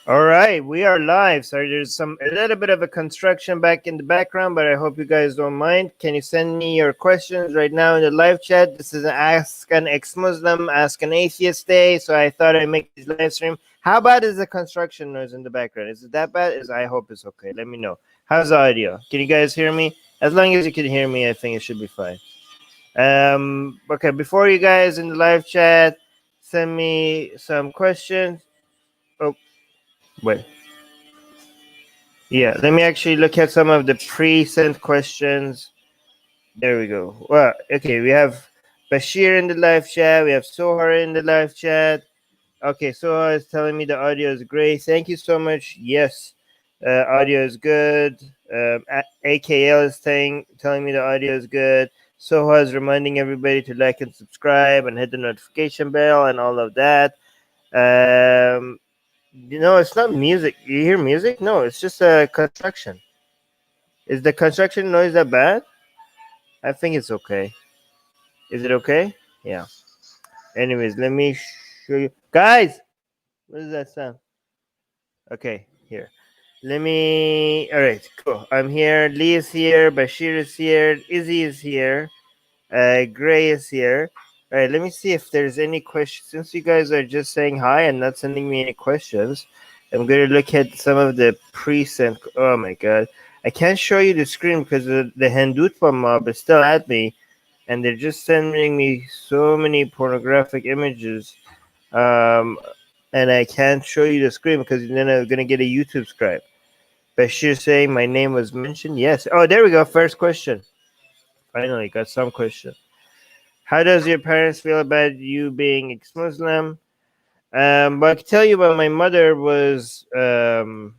All right, we are live. Sorry, there's a little bit of a construction back in the background, but I hope you guys don't mind. Can you send me your questions right now in the live chat? This is an Ask an Ex-Muslim, Ask an Atheist day, so I thought I'd make this live stream. How bad is the construction noise in the background? Is it that bad? I hope it's okay. Let me know. How's the audio? Can you guys hear me? As long as you can hear me, I think it should be fine. Okay, before you guys in the live chat send me some questions. Oh, wait. Yeah, let me actually look at some of the pre-sent questions. There we go. Well, okay, we have Bashir in the live chat. We have Sohar in the live chat. Okay, Sohar is telling me the audio is great. Thank you so much. Yes, audio is good. AKL is telling me the audio is good. Sohar is reminding everybody to like and subscribe and hit the notification bell and all of that. It's not music. You hear music? No, it's just a construction. Is the construction noise that bad? I think it's okay. Is it okay? Yeah. Anyways, let me show you. Guys, what does that sound? Okay, here. Let me. All right, cool. I'm here. Lee is here. Bashir is here. Izzy is here. Gray is here. All right, let me see if there's any questions. Since you guys are just saying hi and not sending me any questions, I'm going to look at some of the pre-sent. Oh my god. I can't show you the screen because the Hindutva mob is still at me, and they're just sending me so many pornographic images. And I can't show you the screen because then I'm going to get a YouTube strike. Bashir saying my name was mentioned. Yes. Oh, there we go. First question. Finally, got some question. How does your parents feel about you being ex-Muslim? But I can tell you about my mother was my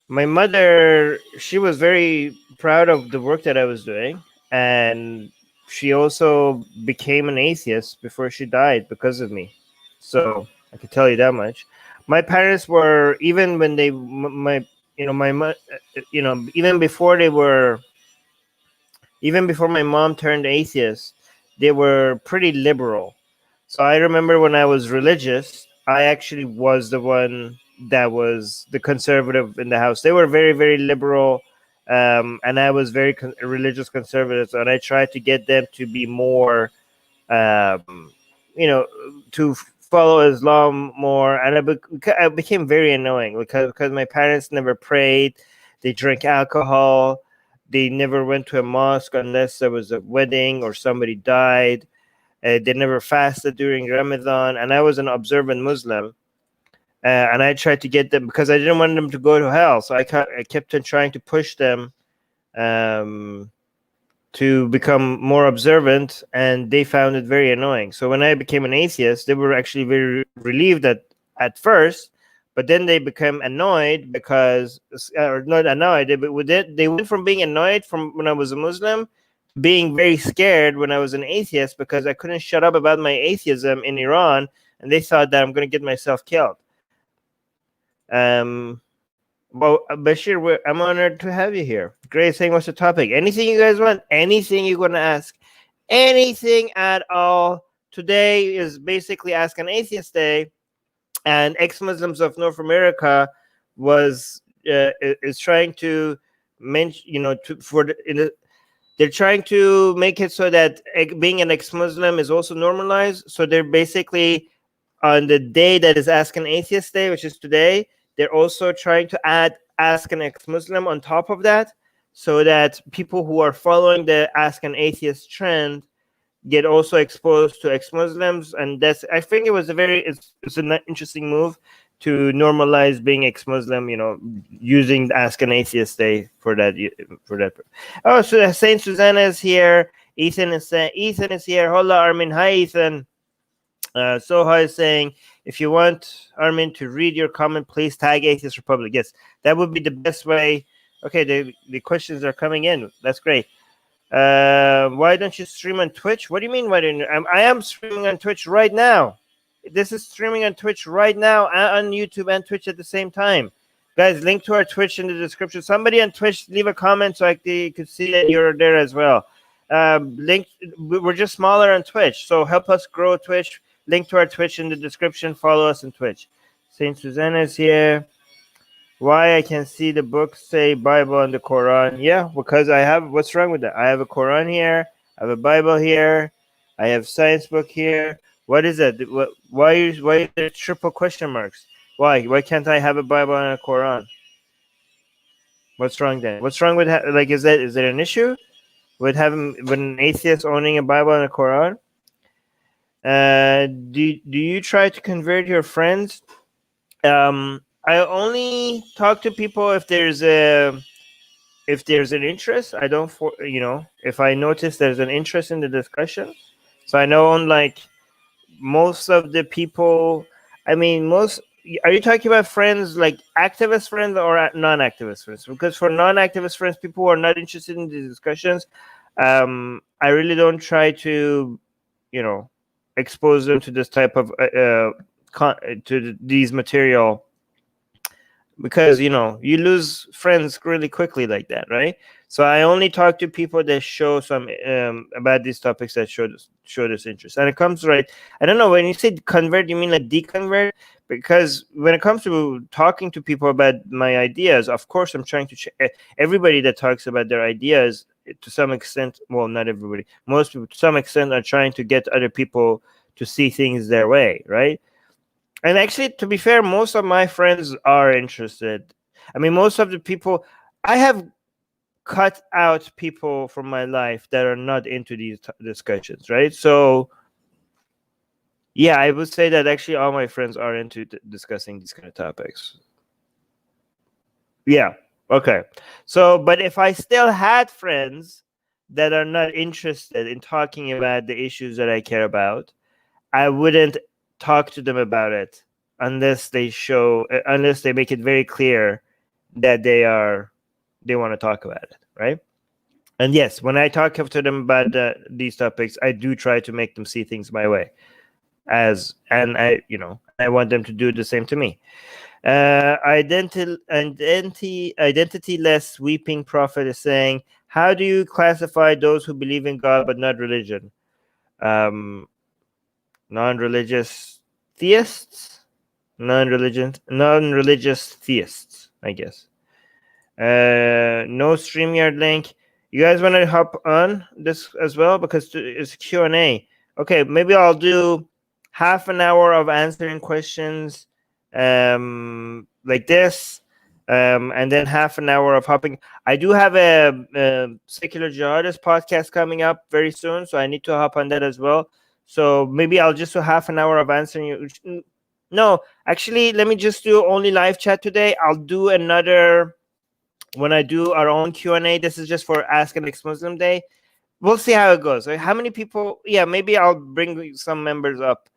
mother. She was very proud of the work that I was doing, and she also became an atheist before she died because of me. So I can tell you that much. My parents were even when they my even before they were even before my mom turned atheist, they were pretty liberal. So I remember when I was religious, I actually was the one that was the conservative in the house. They were very, very liberal, and I was very religious conservative. And I tried to get them to be more, um, to follow Islam more. And I became very annoying because my parents never prayed. They drank alcohol. They never went to a mosque unless there was a wedding or somebody died. They never fasted during Ramadan, and I was an observant Muslim. And I tried to get them because I didn't want them to go to hell. So I kept on trying to push them to become more observant, and they found it very annoying. So when I became an atheist, they were actually very relieved at first, but then they became annoyed because, or not annoyed, they went from being annoyed from when I was a Muslim, being very scared when I was an atheist because I couldn't shut up about my atheism in Iran, and they thought that I'm going to get myself killed. Well, Bashir, I'm honored to have you here. Great saying, what's the topic? Anything you guys want? Anything you're going to ask? Anything at all? Today is basically Ask an Atheist Day, and ex-Muslims of North America is trying to mention, they're trying to make it so that being an ex-Muslim is also normalized. So they're basically on the day that is Ask an Atheist Day, which is today, they're also trying to add Ask an Ex-Muslim on top of that, so that people who are following the Ask an Atheist trend get also exposed to ex-Muslims. And I think it's an interesting move to normalize being ex-Muslim, using Ask an Atheist Day for that. Oh, so Saint Susanna is here. Ethan is here. Hola, Armin. Hi, Ethan. Soha is saying, if you want Armin to read your comment, please tag Atheist Republic. Yes, that would be the best way. Okay, the questions are coming in. That's great. Why don't you stream on Twitch? What do you mean? Why don't you? I am streaming on Twitch right now. This is streaming on Twitch right now, on YouTube and Twitch at the same time. Guys, link to our Twitch in the description. Somebody on Twitch, leave a comment so they could see that you're there as well. We're just smaller on Twitch, so help us grow Twitch. Link to our Twitch in the description. Follow us on Twitch. Saint Susanna is here. Why I can see the books say Bible and the Quran? Yeah, because I have. What's wrong with that? I have a Quran here. I have a Bible here. I have science book here. What is that? Why the triple question marks? Why can't I have a Bible and a Quran? What's wrong then? What's wrong with like? Is there an issue with an atheist owning a Bible and a Quran? Do you try to convert your friends? I only talk to people if there's an interest. I don't if I notice there's an interest in the discussion. So I know like most of the people. I mean, are you talking about friends like activist friends or non-activist friends? Because for non-activist friends, people who are not interested in the discussions, I really don't try to, expose them to this type of these material, because you lose friends really quickly like that, right? So I only talk to people that show some about these topics, that show this interest. And it comes right, I don't know, when you say convert, you mean like deconvert? Because when it comes to talking to people about my ideas, of course I'm trying to everybody that talks about their ideas, to some extent, well, not everybody, most people to some extent are trying to get other people to see things their way, right? And actually, to be fair, most of my friends are interested. I mean, most of the people, I have cut out people from my life that are not into these discussions, right? So, yeah, I would say that actually all my friends are into discussing these kind of topics. Yeah, okay. So, but if I still had friends that are not interested in talking about the issues that I care about, I wouldn't talk to them about it unless they make it very clear that they want to talk about it, right? And yes, when I talk to them about these topics, I do try to make them see things my way, and I want them to do the same to me. Identity-less weeping prophet is saying, how do you classify those who believe in God but not religion? Non-religious theists, non-religious theists, I guess. No StreamYard link. You guys want to hop on this as well, because it's Q&A. Okay, maybe I'll do half an hour of answering questions like this, and then half an hour of hopping. I do have a secular jihadist podcast coming up very soon, so I need to hop on that as well. So maybe I'll just do half an hour of answering you. No, actually, let me just do only live chat today. I'll do another when I do our own Q&A. This is just for Ask an Ex-Muslim Day. We'll see how it goes. How many people? Yeah, maybe I'll bring some members up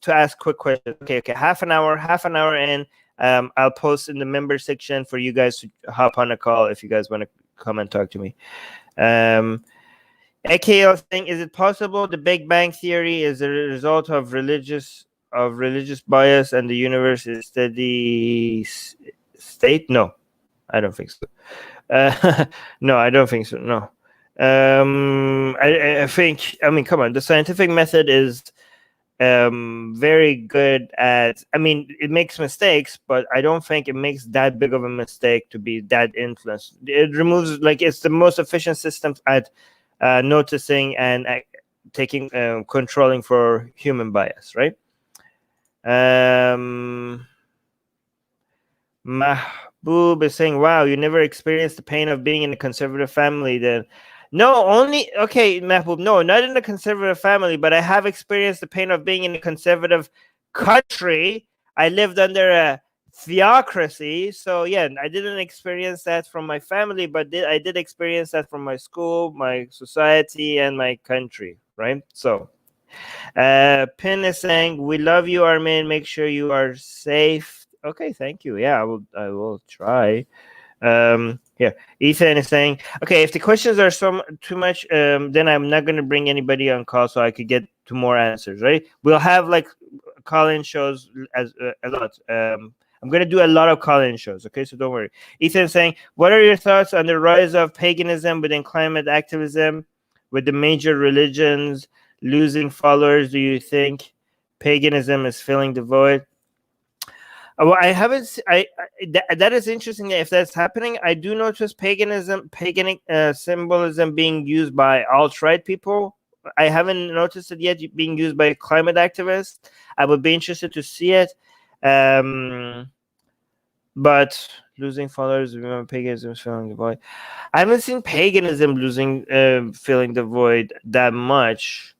to ask quick questions. Okay, half an hour in. I'll post in the member section for you guys to hop on a call if you guys want to come and talk to me. AKL saying, is it possible the Big Bang Theory is a result of religious bias and the universe is steady state? No, I don't think so. No, I don't think so. No. I think, come on, the scientific method is very good at, it makes mistakes, but I don't think it makes that big of a mistake to be that influenced. It removes, it's the most efficient system at noticing and taking controlling for human bias, right? Mahboob is saying, wow, you never experienced the pain of being in a conservative family then. No, Mahboob, no, not in a conservative family, but I have experienced the pain of being in a conservative country. I lived under a theocracy, so yeah, I didn't experience that from my family, but I did experience that from my school, my society, and my country, right? So Pin is saying, we love you, Armin, make sure you are safe. Okay, thank you. Yeah, I will try. Yeah, Ethan is saying, okay, if the questions are too much, then I'm not going to bring anybody on call so I could get to more answers, right? We'll have call-in shows as a lot. I'm going to do a lot of call-in shows, okay? So don't worry. Ethan is saying, what are your thoughts on the rise of paganism within climate activism, with the major religions losing followers? Do you think paganism is filling the void? Well, I haven't. That is interesting. If that's happening, I do notice paganic symbolism being used by alt-right people. I haven't noticed it yet being used by climate activists. I would be interested to see it. But losing followers, remember paganism is filling the void. I haven't seen paganism filling the void that much.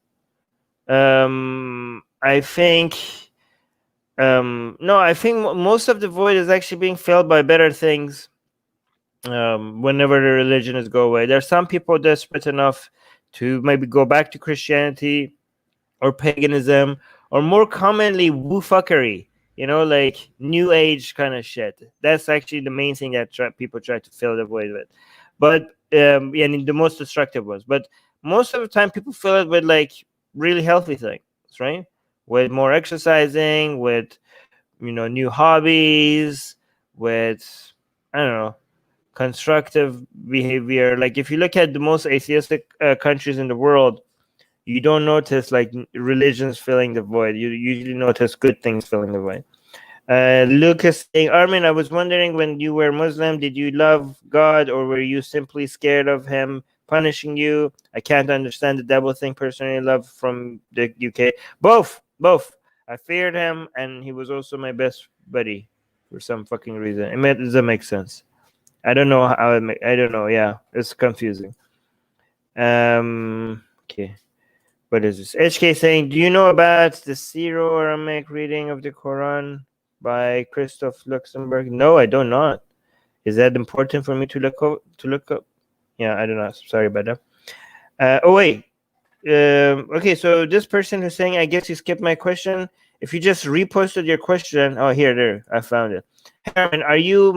I think. No, I think most of the void is actually being filled by better things. Whenever the religions go away, there are some people desperate enough to maybe go back to Christianity or paganism, or more commonly woo fuckery. Like new age kind of shit. That's actually the main thing that people try to fill the void with. But and the most destructive ones. But most of the time, people fill it with like really healthy things, right? With more exercising, with new hobbies, with I don't know, constructive behavior. Like if you look at the most atheistic countries in the world, you don't notice like religions filling the void. You usually notice good things filling the void. Lucas saying, Armin, I was wondering, when you were Muslim, did you love God, or were you simply scared of him punishing you? I can't understand the devil thing personally. Love from the UK. Both. I feared him, and he was also my best buddy for some fucking reason. Doesn't make sense. I don't know how I don't know. Yeah, it's confusing. Okay. What is this? HK saying, do you know about the Syro-Aramaic reading of the Quran by Christoph Luxemburg? No, I do not. Is that important for me to look up? Yeah, I don't know. Sorry about that. Oh wait. Okay, so this person who's saying, I guess you skipped my question. If you just reposted your question, there, I found it. Herman, you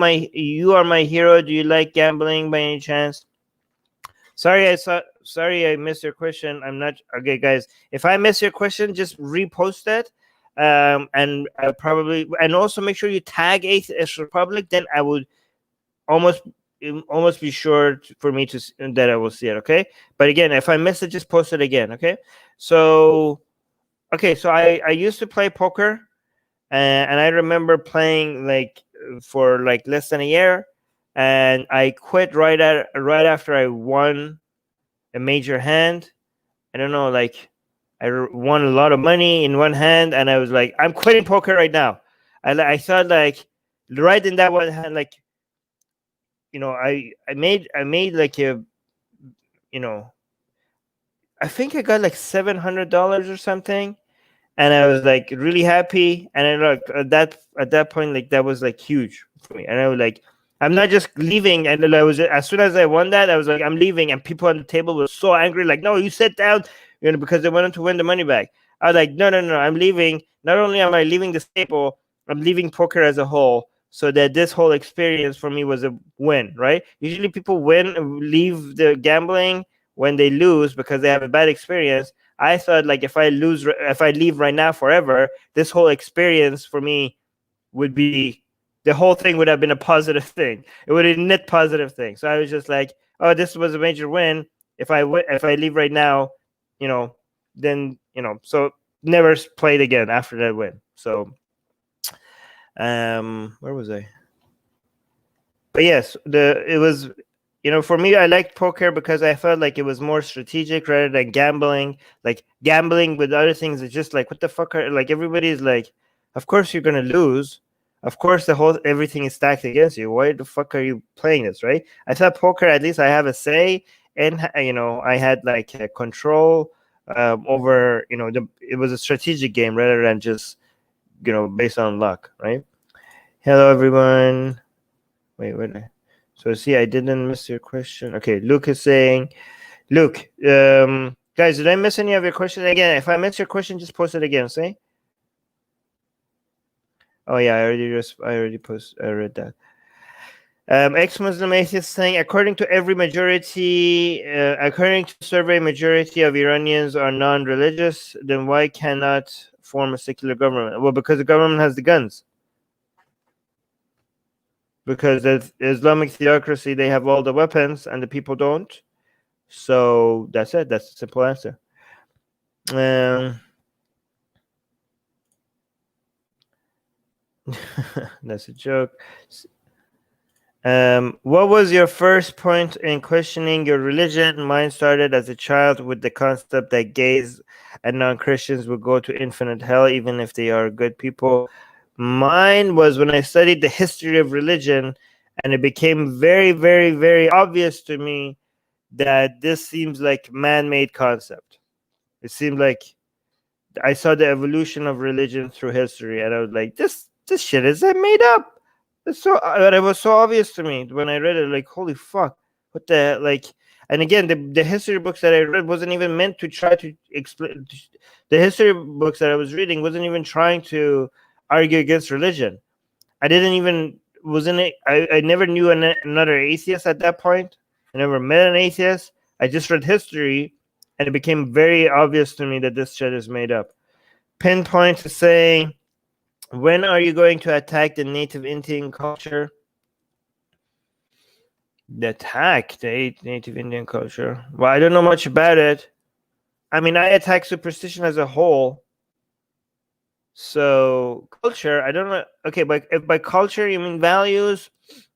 are my hero. Do you like gambling by any chance? Sorry, I missed your question. I'm not okay, guys. If I miss your question, just repost it. And I probably, and also make sure you tag Atheist Republic. Then I would almost be sure for me that I will see it. Okay. But again, if I miss it, just post it again. Okay. So I used to play poker, and I remember playing like for like less than a year, and I quit right after I won a major hand. I don't know, like I won a lot of money in one hand, and I was like, I'm quitting poker right now. I thought like right in that one hand, like I made like I think I got like $700 or something, and I was like really happy. And I like at that point, like that was like huge for me. And I was like, I'm not just leaving. And then I was, as soon as I won that, I was like, I'm leaving. And people on the table were so angry, like, no, you sit down, because they wanted to win the money back. I was like, no, I'm leaving. Not only am I leaving this table, I'm leaving poker as a whole. So that this whole experience for me was a win, right? Usually people leave the gambling when they lose because they have a bad experience. I thought like if I leave right now forever, this whole experience for me would be, the whole thing would have been a positive thing. It would have been a net positive thing. So I was just like, oh, this was a major win. If I leave right now, then so never played again after that win. So, where was I? But yes, it was. For me, I liked poker because I felt like it was more strategic rather than gambling. Like gambling with other things is just like, what the fuck like everybody's like, of course you're gonna lose. Of course everything is stacked against you. Why the fuck are you playing this, right? I thought poker, at least I have a say, and I had like a control over. It was a strategic game rather than just based on luck, right? Hello everyone. Wait. So see, I didn't miss your question. Okay, Luke is saying, Luke, guys, did I miss any of your questions? Again, if I miss your question, just post it again. See? Oh yeah, I read that. Ex-Muslim Atheist saying, according to survey, majority of Iranians are non-religious. Then why cannot form a secular government? Well, because the government has the guns. Because the Islamic theocracy, they have all the weapons and the people don't. So that's it. That's the simple answer. That's a joke. What was your first point in questioning your religion? Mine started as a child with the concept that gays and non-Christians would go to infinite hell even if they are good people. Mine was when I studied the history of religion, and it became very, very, very obvious to me that this seems like man-made concept. It seemed like I saw the evolution of religion through history, and I was like, this shit is made up. It's so, but it was so obvious to me when I read it. Like, holy fuck, what the like? And again, the history books that I read wasn't even meant to try to explain. The history books that I was reading wasn't even trying to argue against religion. I didn't even wasn't it. I never knew another atheist at that point. I never met an atheist. I just read history, and it became very obvious to me that this shit is made up. Pinpoint to say, when are you going to attack the native Indian culture? Attack the native Indian culture? Well, I don't know much about it. I mean, I attack superstition as a whole. So culture, I don't know. Okay, but if by culture you mean values,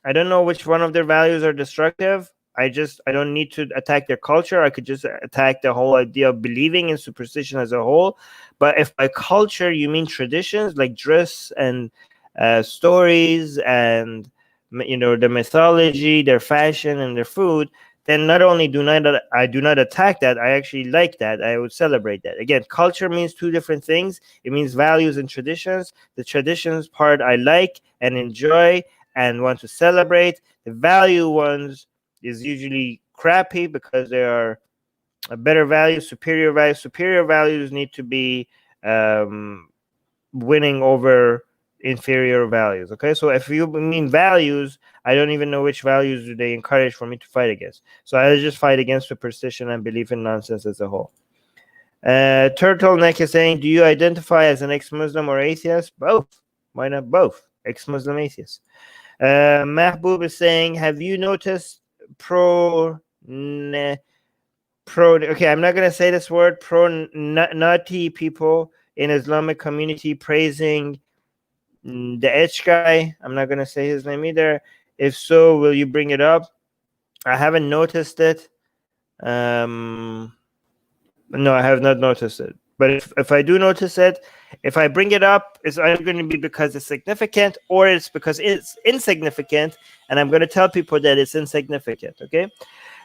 I don't know which one of their values are destructive. I don't need to attack their culture. I could just attack the whole idea of believing in superstition as a whole. But if by culture you mean traditions like dress and stories and the mythology, their fashion and their food, then not only do not attack that, I actually like that. I would celebrate that. Again, culture means two different things. It means values and traditions. The traditions part I like and enjoy and want to celebrate. The value ones is usually crappy because they are a better value, superior value. Superior values need to be winning over inferior values. Okay, so if you mean values, I don't even know which values do they encourage for me to fight against. So I just fight against superstition and belief in nonsense as a whole. Turtleneck is saying, do you identify as an ex-Muslim or atheist? Both. Why not both? Ex-Muslim atheist. Mahbub is saying, have you noticed pro okay, I'm not going to say this word, pro-Nati people in Islamic community praising the Edge guy? I'm not going to say his name either. If so, will you bring it up? I haven't noticed it. No, I have not noticed it. But if I do notice it, if I bring it up, it's either going to be because it's significant or it's because it's insignificant, and I'm going to tell people that it's insignificant, okay?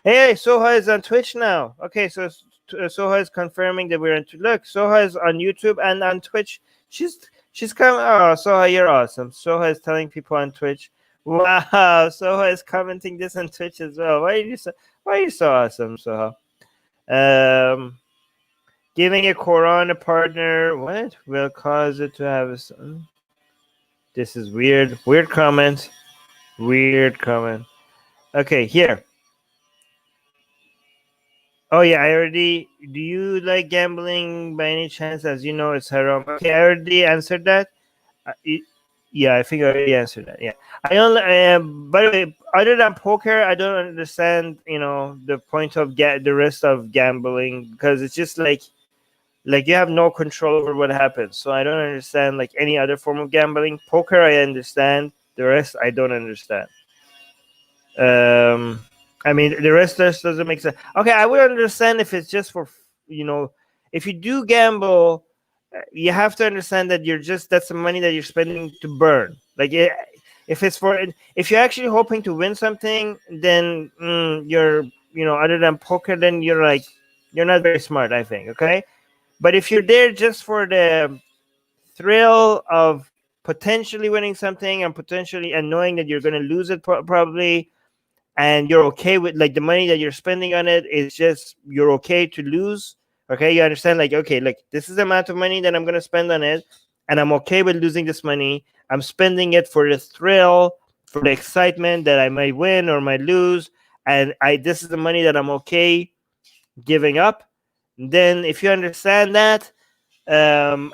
Hey, Soha is on Twitch now. Okay, so Soha is confirming that we're on. Look, Soha is on YouTube and on Twitch. She's coming. Oh, Soha, you're awesome. Soha is telling people on Twitch. Wow, Soha is commenting this on Twitch as well. Why are you so awesome, Soha? Giving a Quran a partner, what will cause it to have a son? This is weird. Weird comment. Weird comment. Okay, here. Oh yeah, I already. Do you like gambling by any chance? As you know, it's haram. Okay, I already answered that. Yeah, I think I already answered that. Yeah, I only. By the way, other than poker, I don't understand. The point of the rest of gambling, because it's just like you have no control over what happens. So I don't understand like any other form of gambling. Poker, I understand. The rest, I don't understand. I mean, the rest just doesn't make sense. Okay, I would understand if it's just for, if you do gamble, you have to understand that that's the money that you're spending to burn. Like, if you're actually hoping to win something, then you're, other than poker, then you're not very smart, I think. Okay, but if you're there just for the thrill of potentially winning something and knowing that you're going to lose it probably, and you're okay with like the money that you're spending on it, is just you're okay to lose. Okay, you understand, like, okay, like this is the amount of money that I'm going to spend on it, and I'm okay with losing this money. I'm spending it for the thrill, for the excitement that I might win or might lose, and this is the money that I'm okay giving up. Then if you understand that, and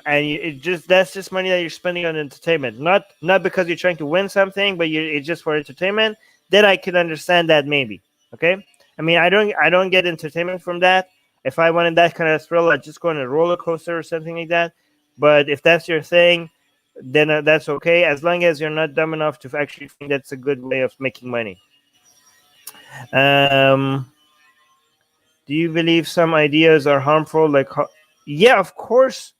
that's just money that you're spending on entertainment, not because you're trying to win something, but it's just for entertainment, then I could understand that maybe. Okay, I mean, I don't get entertainment from that. If I wanted that kind of thrill, I'd just go on a roller coaster or something like that. But if that's your thing, then that's okay, as long as you're not dumb enough to actually think that's a good way of making money. Um, do you believe some ideas are harmful? Yeah, of course.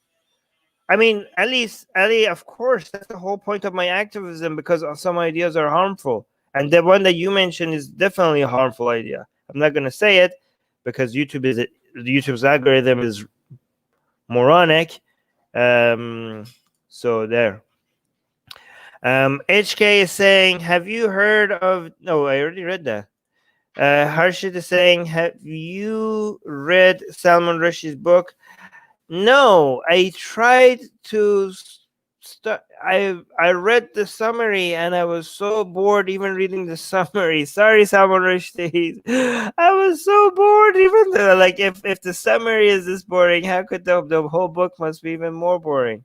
I mean, at least, Ali, of course, that's the whole point of my activism, because some ideas are harmful. And the one that you mentioned is definitely a harmful idea. I'm not going to say it because YouTube's algorithm is moronic. So there. HK is saying, have you heard of... No, I already read that. Harshit is saying, have you read Salman Rushdie's book? No, I tried to start. I read the summary and I was so bored even reading the summary. Sorry, Salman Rushdie. I was so bored even though, like, if the summary is this boring, how could the whole book must be even more boring?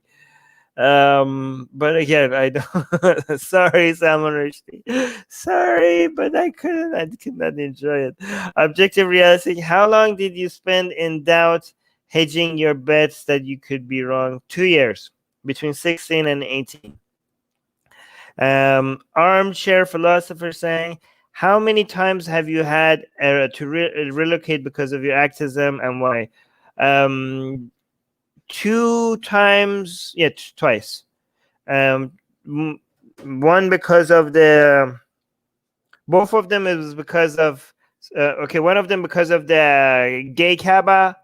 But again, I don't... Sorry, Salman Rushdie. Sorry, but I could not enjoy it. Objective reality. How long did you spend in doubt, hedging your bets that you could be wrong? 2 years, between 16 and 18. Armchair philosopher saying, how many times have you had to relocate because of your activism, and why? 2 times. Yeah, twice. One because of the... both of them is because of... okay, one of them because of the gay Kaaba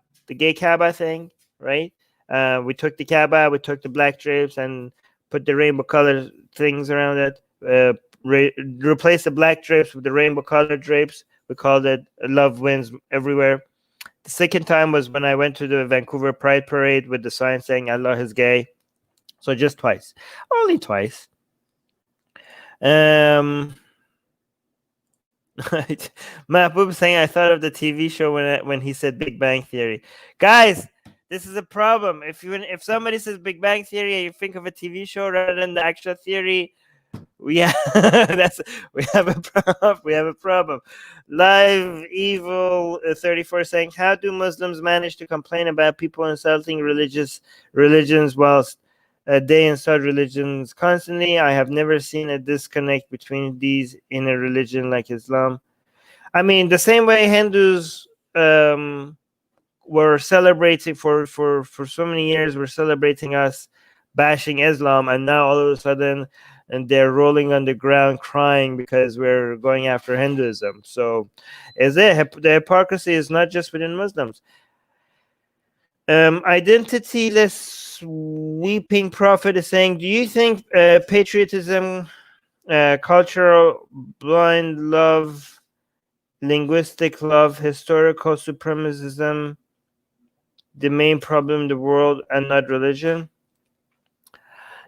thing, right? We took the Kaaba, we took the black drapes and put the rainbow color things around it. Replace the black drapes with the rainbow colored drapes. We called it Love Wins Everywhere. The second time was when I went to the Vancouver Pride Parade with the sign saying Allah is gay. So just twice. Only twice. Mahbub saying, I thought of the TV show when he said Big Bang Theory. Guys, this is a problem. If somebody says Big Bang Theory and you think of a TV show rather than the actual theory, we have a problem. Live Evil 34 saying, how do Muslims manage to complain about people insulting religions whilst they insult religions constantly? I have never seen a disconnect between these in a religion like Islam. I mean, the same way Hindus were celebrating for so many years, we're celebrating us bashing Islam, and now all of a sudden, and they're rolling on the ground crying because we're going after Hinduism. So, the hypocrisy is not just within Muslims. Identityless Weeping Prophet is saying, do you think patriotism, cultural blind love, linguistic love, historical supremacism, the main problem in the world and not religion?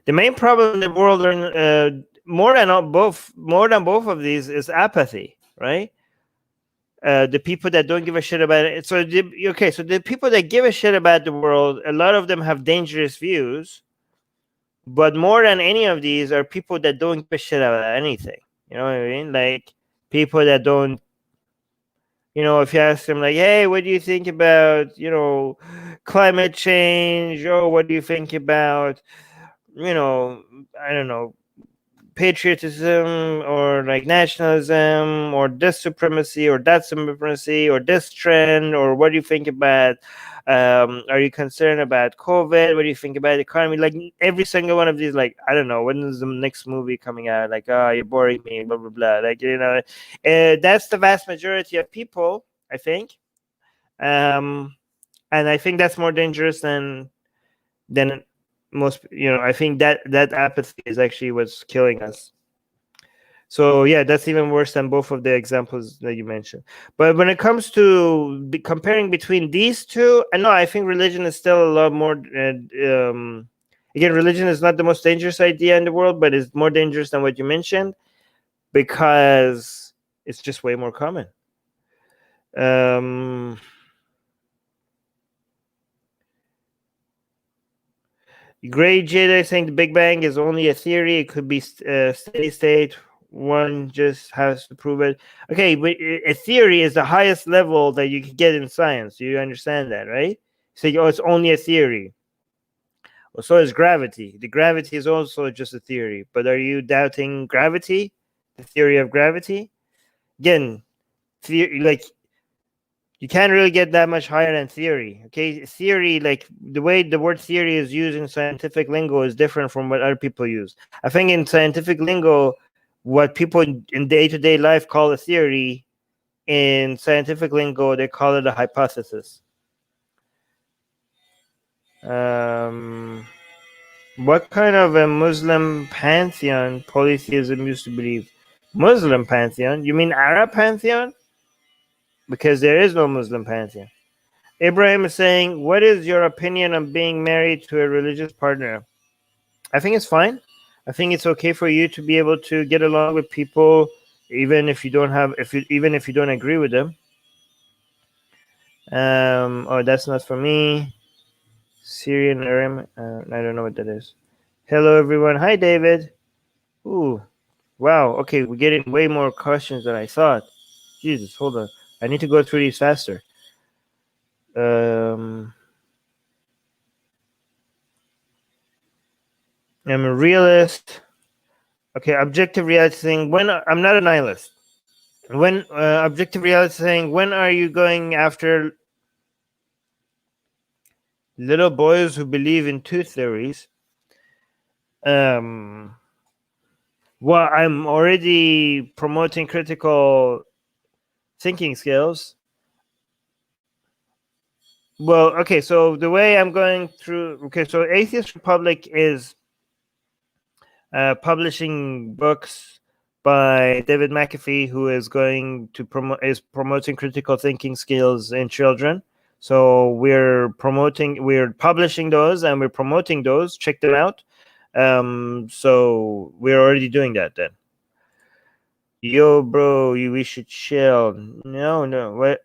The main problem in the world, more than both of these, is apathy, right? The people that don't give a shit about it. So the people that give a shit about the world, a lot of them have dangerous views, but more than any of these are people that don't give a shit about anything. You know what I mean? Like, people that don't... if you ask them, like, hey, what do you think about, climate change? Or what do you think about, I don't know, patriotism, or like nationalism, or this supremacy, or that supremacy, or this trend, or what do you think about, are you concerned about COVID? What do you think about the economy? Like, every single one of these, like, I don't know, when is the next movie coming out? Like, oh, you're boring me, blah blah blah. Like, that's the vast majority of people, I think. And I think that's more dangerous than most. I think that apathy is actually what's killing us. So yeah, that's even worse than both of the examples that you mentioned. But when it comes to comparing between these two, no, I think religion is still a lot more. Again, religion is not the most dangerous idea in the world, but it's more dangerous than what you mentioned because it's just way more common. Gray Jedi saying the Big Bang is only a theory. It could be steady state. One just has to prove it. Okay, but a theory is the highest level that you can get in science. Do you understand that, right? So, it's only a theory. So is gravity. The gravity is also just a theory. But are you doubting gravity? The theory of gravity? Again, like you can't really get that much higher than theory. Okay, theory, like the way the word theory is used in scientific lingo is different from what other people use. I think in scientific lingo, what people in day-to-day life call a theory, in scientific lingo they call it a hypothesis. What kind of a Muslim pantheon polytheism used to believe? Muslim pantheon? You mean Arab pantheon? Because there is no Muslim pantheon. Ibrahim is saying, what is your opinion on being married to a religious partner? I think it's fine. I think it's okay for you to be able to get along with people, even if you don't agree with them. Oh, that's not for me. Syrian Aram. I don't know what that is. Hello, everyone. Hi, David. Ooh, wow. Okay, we're getting way more questions than I thought. Jesus, hold on. I need to go through these faster. I'm a realist. Okay, objective reality saying, when I'm not a nihilist. When objective reality saying, when are you going after little boys who believe in two theories? Well, I'm already promoting critical thinking skills. Well, okay, so the way I'm going through, okay, so Atheist Republic is publishing books by David McAfee, who is going to promoting critical thinking skills in children. So we're publishing those and we're promoting those. Check them out. So we're already doing that then. Yo, bro, we should chill. No, what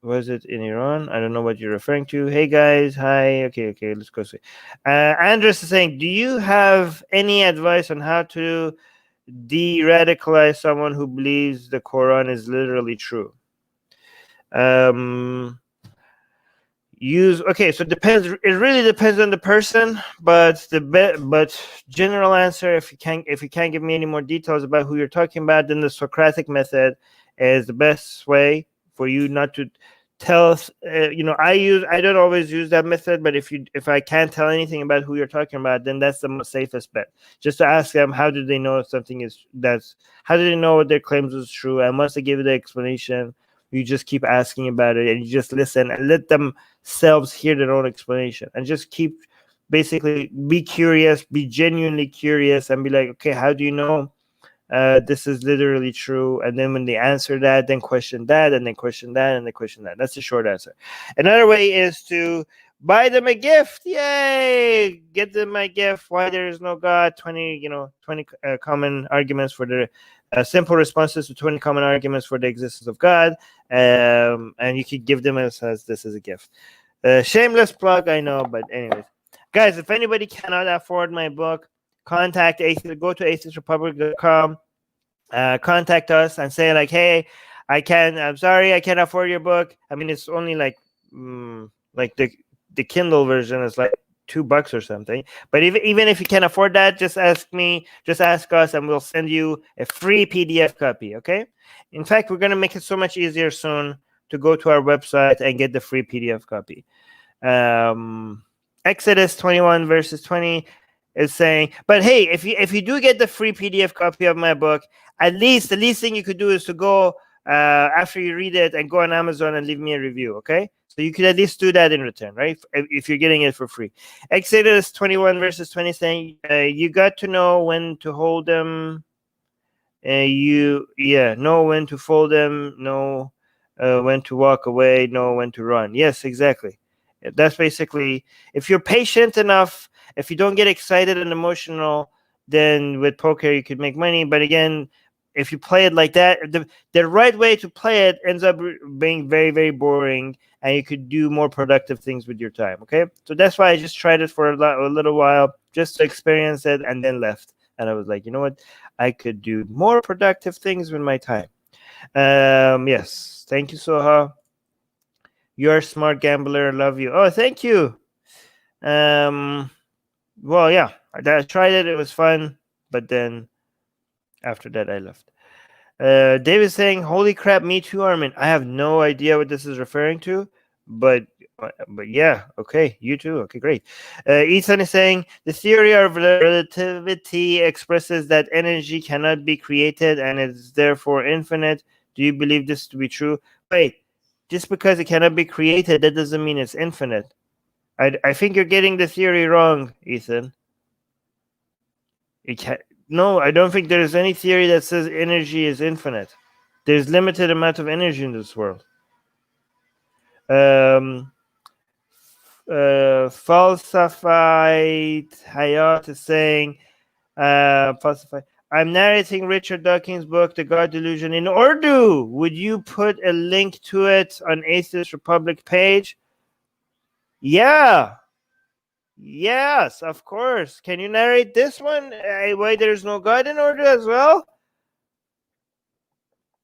was it in Iran? I don't know what you're referring to. Hey guys, hi. Okay, let's go see. Andres is saying, do you have any advice on how to de-radicalize someone who believes the Quran is literally true? So it depends. It really depends on the person, but general answer, if you can't give me any more details about who you're talking about, then the Socratic method is the best way for you not to tell us. I don't always use that method, but if I can't tell anything about who you're talking about, then that's the most safest bet. Just to ask them, how did they know something how did they know what their claims was true? And once they give you the explanation, you just keep asking about it, and you just listen and let themselves hear their own explanation, and just basically be curious, be genuinely curious, and be like, okay, how do you know this is literally true? And then when they answer that, then question that, and then question that, and then question that. That's the short answer. Another way is to buy them a gift. Yay! Get them a gift. Why there is no God? 20 common arguments for the simple responses to 20 common arguments for the existence of God. And you could give them as this as a gift. Shameless plug, I know, but anyways, guys, if anybody cannot afford my book, go to atheistrepublic.com, contact us and say like, hey, I'm sorry, I can't afford your book. I mean, it's only like the Kindle version is like $2 or something. But even if you can't afford that, just ask us, and we'll send you a free PDF copy. Okay. In fact, we're gonna make it so much easier soon to go to our website and get the free PDF copy. Exodus 21 verses 20 is saying, but hey, if you do get the free PDF copy of my book, at least the least thing you could do is to go after you read it and go on Amazon and leave me a review. Okay, so you could at least do that in return, right? If you're getting it for free. Exodus 21 verses 20 saying, you got to know when to hold them. Know when to fold them, know when to walk away, know when to run. Yes, exactly. That's basically, if you're patient enough, if you don't get excited and emotional, then with poker you could make money. But again, if you play it like that, the right way to play it ends up being very, very boring, and you could do more productive things with your time. Okay, so that's why I just tried it for a little while, just to experience it, and then left. And I was like, you know what, I could do more productive things with my time. Yes, thank you, Soha. You're a smart gambler. Love you. Oh, thank you. Well, yeah, I tried it. It was fun, but then after that, I left. David saying, "Holy crap, me too, Armin." I have no idea what this is referring to, but yeah, okay, you too. Okay, great. Ethan is saying the theory of relativity expresses that energy cannot be created and is therefore infinite. Do you believe this to be true? Wait, just because it cannot be created, that doesn't mean it's infinite. I think you're getting the theory wrong, Ethan. It can No, I don't think there's any theory that says energy is infinite. There's limited amount of energy in this world. Falsified Hayat is saying, falsified. I'm narrating Richard Dawkins' book, The God Delusion, in Urdu. Would you put a link to it on Atheist Republic page? Yeah. Yes, of course. Can you narrate this one? Why there's no God in Urdu as well?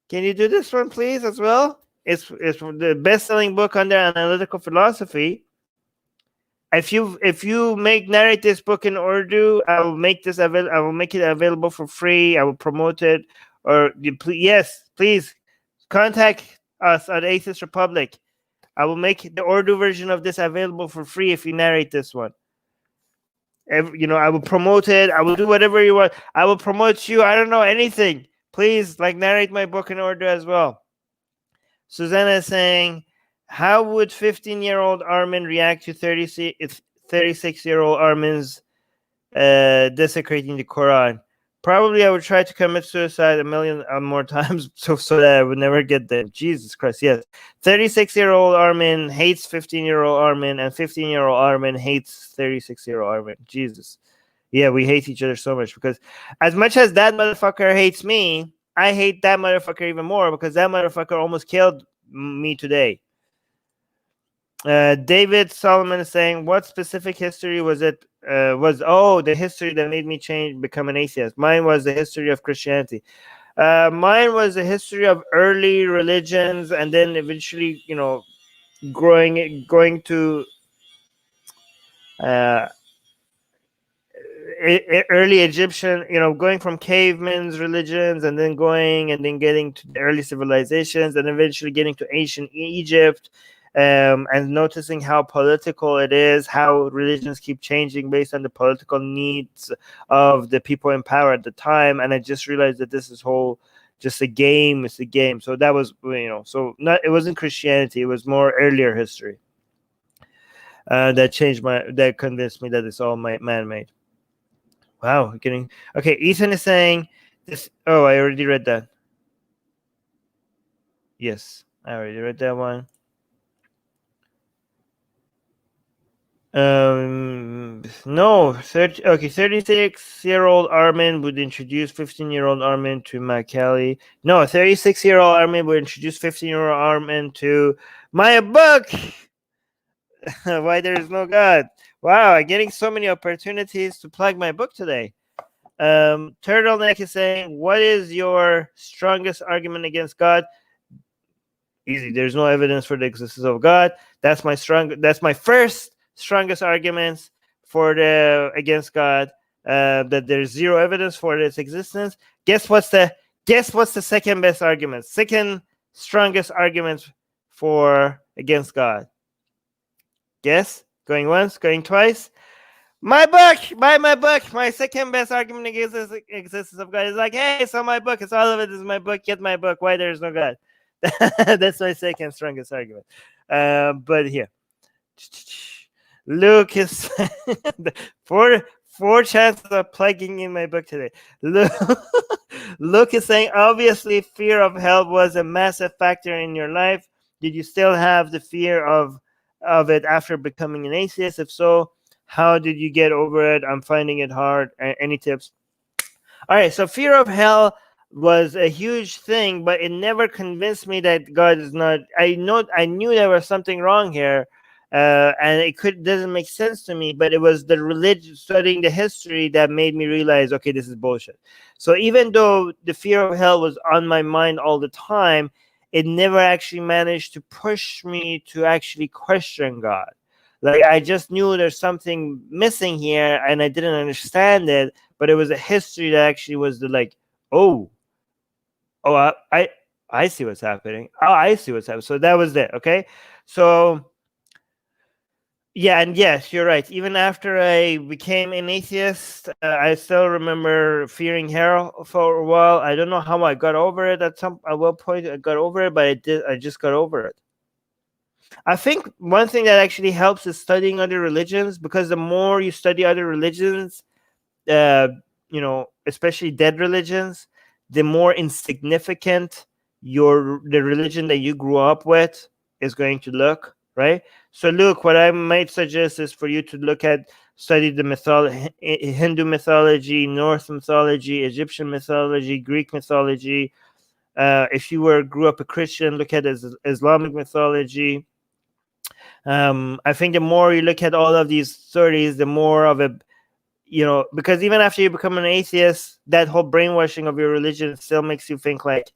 Can you do this one, please, as well? It's the best-selling book under analytical philosophy. If you narrate this book in Urdu, I will make it available for free. I will promote it. Or please contact us at Atheist Republic. I will make the Urdu version of this available for free if you narrate this one. I will promote it. I will do whatever you want. I will promote you. I don't know anything. Please, narrate my book in Urdu as well. Susanna is saying, how would 15-year-old Armin react to 36-year-old Armin's desecrating the Quran? Probably I would try to commit suicide a million more times so that I would never get there. Jesus Christ, yes. 36-year-old Armin hates 15-year-old Armin, and 15-year-old Armin hates 36-year-old Armin. Jesus. Yeah, we hate each other so much because as much as that motherfucker hates me, I hate that motherfucker even more because that motherfucker almost killed me today. David Salman is saying, what specific history was it? The history that made me become an atheist. Mine was the history of Christianity. Mine was the history of early religions, and then eventually, going to early Egyptian, going from cavemen's religions, and then getting to the early civilizations, and eventually getting to ancient Egypt. And noticing how political it is, how religions keep changing based on the political needs of the people in power at the time. And I just realized that this is just a game. It's a game. So that was, it wasn't Christianity. It was more earlier history that convinced me that it's all man-made. Wow. Okay. Ethan is saying this. Oh, I already read that. Yes, I already read that one. No, 36-year-old Armin would introduce 15-year-old Armin to Macaulay. No, 36-year-old Armin would introduce 15-year-old Armin to my book. Why There Is No God. Wow, I'm getting so many opportunities to plug my book today. Turtleneck is saying, what is your strongest argument against God? Easy. There's no evidence for the existence of God. That's my first strongest arguments against God. That there's zero evidence for its existence. Guess what's the second best argument? Second strongest arguments against God. Guess? Going once, going twice. My book. Buy my book. My second best argument against the existence of God is hey, it's on my book. It's all of it is my book. Get my book. Why There Is No God. That's my second strongest argument. But here, Luke is four chances of plugging in my book today. Luke is saying, obviously, fear of hell was a massive factor in your life. Did you still have the fear of it after becoming an atheist? If so, how did you get over it? I'm finding it hard. Any tips? All right, so fear of hell was a huge thing, but it never convinced me that God is not. I knew there was something wrong here, and it doesn't make sense to me. But it was the religion, studying the history, that made me realize, okay, this is bullshit. So even though the fear of hell was on my mind all the time, it never actually managed to push me to actually question God. Like, I just knew there's something missing here, and I didn't understand it, but it was a history that actually was the like, oh, I see what's happening. Oh, I see what's happening. So that was it. Okay, so yeah, and yes, you're right. Even after I became an atheist, I still remember fearing hell for a while. I don't know how I got over it. At one point, I got over it, but I did. I just got over it. I think one thing that actually helps is studying other religions, because the more you study other religions, uh, especially dead religions, the more insignificant the religion that you grew up with is going to look, right? So, Luke, what I might suggest is for you to study the Hindu mythology, Norse mythology, Egyptian mythology, Greek mythology. If you grew up a Christian, look at Islamic mythology. I think the more you look at all of these stories, the more of a, because even after you become an atheist, that whole brainwashing of your religion still makes you think like,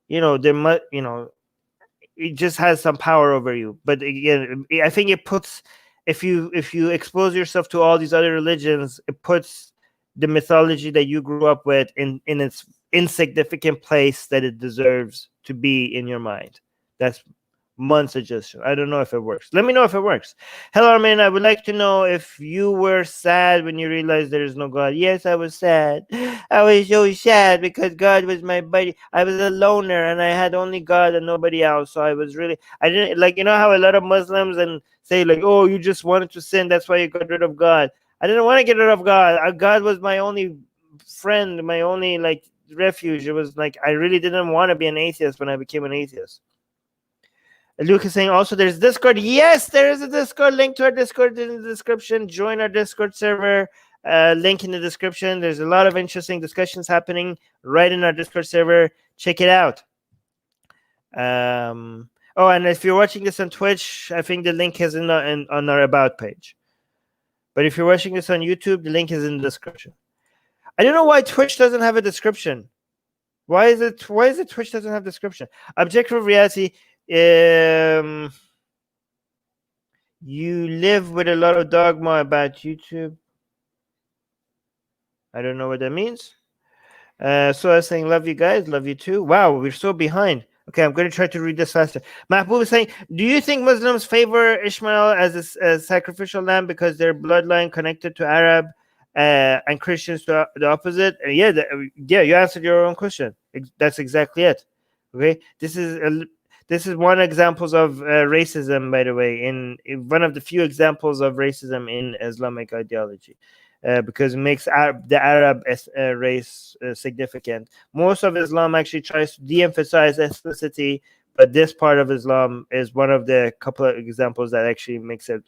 there must, it just has some power over you. But again, I think it puts, if you expose yourself to all these other religions, it puts the mythology that you grew up with in its insignificant place that it deserves to be in your mind. That's one suggestion. I don't know if it works. Let me know if it works. Hello, Armin. I would like to know if you were sad when you realized there is no God. Yes, I was sad. I was so sad because God was my buddy. I was a loner and I had only God and nobody else. So I didn't like, how a lot of Muslims and say like, oh, you just wanted to sin, that's why you got rid of God. I didn't want to get rid of God. God was my only friend, my only like refuge. It was like I really didn't want to be an atheist when I became an atheist. Luke is saying also there's Discord. Yes, there is a Discord. Link to our Discord in the description. Join our Discord server. Link in the description. There's a lot of interesting discussions happening right in our Discord server. Check it out. Oh, and if you're watching this on Twitch, I think the link is on our About page. But if you're watching this on YouTube, the link is in the description. I don't know why Twitch doesn't have a description. Why is it Twitch doesn't have a description? Objective reality. You live with a lot of dogma about YouTube. I don't know what that means. So I was saying, love you guys, love you too. Wow, we're so behind. Okay, I'm going to try to read this faster. Mahbub is saying, do you think Muslims favor Ishmael as a sacrificial lamb because their bloodline connected to Arab, and Christians to the opposite? Yeah, you answered your own question. That's exactly it. Okay, this is one examples of racism, by the way, in one of the few examples of racism in Islamic ideology, because it makes the Arab race significant. Most of Islam actually tries to de-emphasize ethnicity, but this part of Islam is one of the couple of examples that actually makes it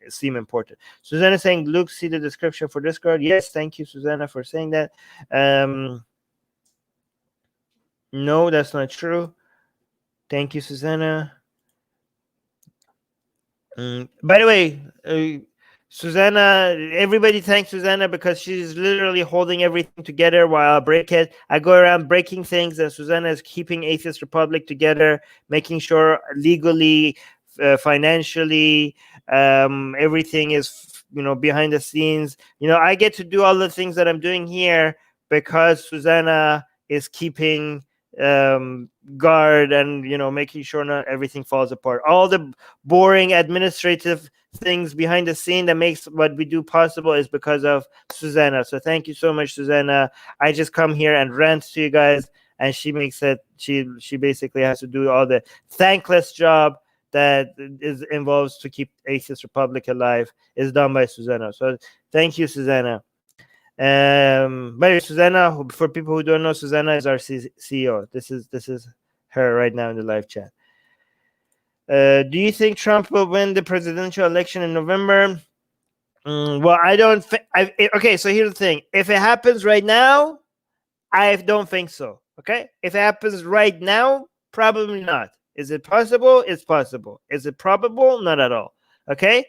seem important. Susanna saying, Luke, see the description for Discord. Yes, thank you, Susanna, for saying that. No, that's not true. Thank you, Susanna. By the way, Susanna, everybody thanks Susanna because she's literally holding everything together while I break it. I go around breaking things, and Susanna is keeping Atheist Republic together, making sure legally, financially, everything is behind the scenes. I get to do all the things that I'm doing here because Susanna is keeping guard and making sure not everything falls apart. All the boring administrative things behind the scene that makes what we do possible is because of Susanna. So thank you so much, Susanna. I just come here and rant to you guys, and she makes it. She basically has to do all the thankless job that involves to keep Atheist Republic alive is done by Susanna. So thank you, Susanna. But Susanna, for people who don't know, Susanna is our CEO. This is her right now in the live chat. Do you think Trump will win the presidential election in November? Well, I don't think. Okay, so here's the thing: if it happens right now, I don't think so. Okay, if it happens right now, probably not. Is it possible? It's possible. Is it probable? Not at all. Okay,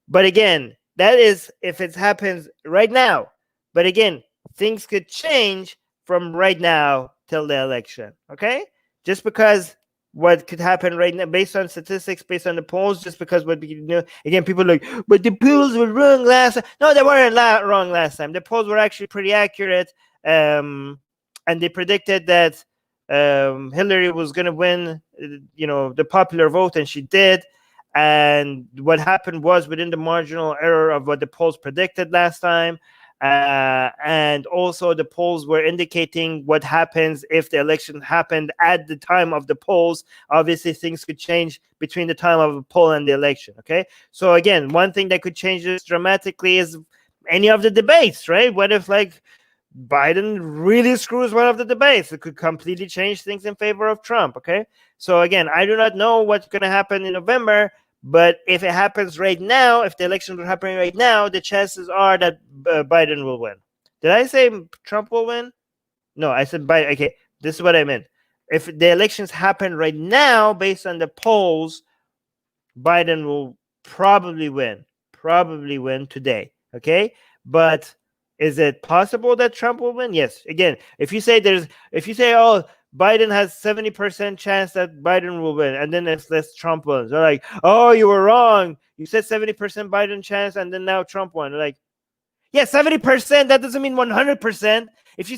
but again, that is if it happens right now. But again, things could change from right now till the election. Okay, just because what could happen right now based on statistics, based on the polls, just because what again, people are like, but the polls were wrong last time. No, they weren't wrong last time. The polls were actually pretty accurate, and they predicted that Hillary was going to win, the popular vote, and she did. And what happened was within the marginal error of what the polls predicted last time. And also the polls were indicating what happens if the election happened at the time of the polls. Obviously, things could change between the time of the poll and the election. Okay, so again, one thing that could change this dramatically is any of the debates, right? What if like Biden really screws one of the debates? It could completely change things in favor of Trump. Okay, so again, I do not know what's going to happen in November. But if it happens right now, if the elections are happening right now, the chances are that Biden will win. Did I say Trump will win? No, I said Biden. Okay, this is what I meant. If the elections happen right now, based on the polls, Biden will probably win today. Okay, but is it possible that Trump will win? Yes. Again, if you say, oh, Biden has 70% chance that Biden will win, and then let's Trump wins. They're like, oh, you were wrong. You said 70% Biden chance, and then now Trump won. They're like, yeah, 70%. That doesn't mean 100%. If you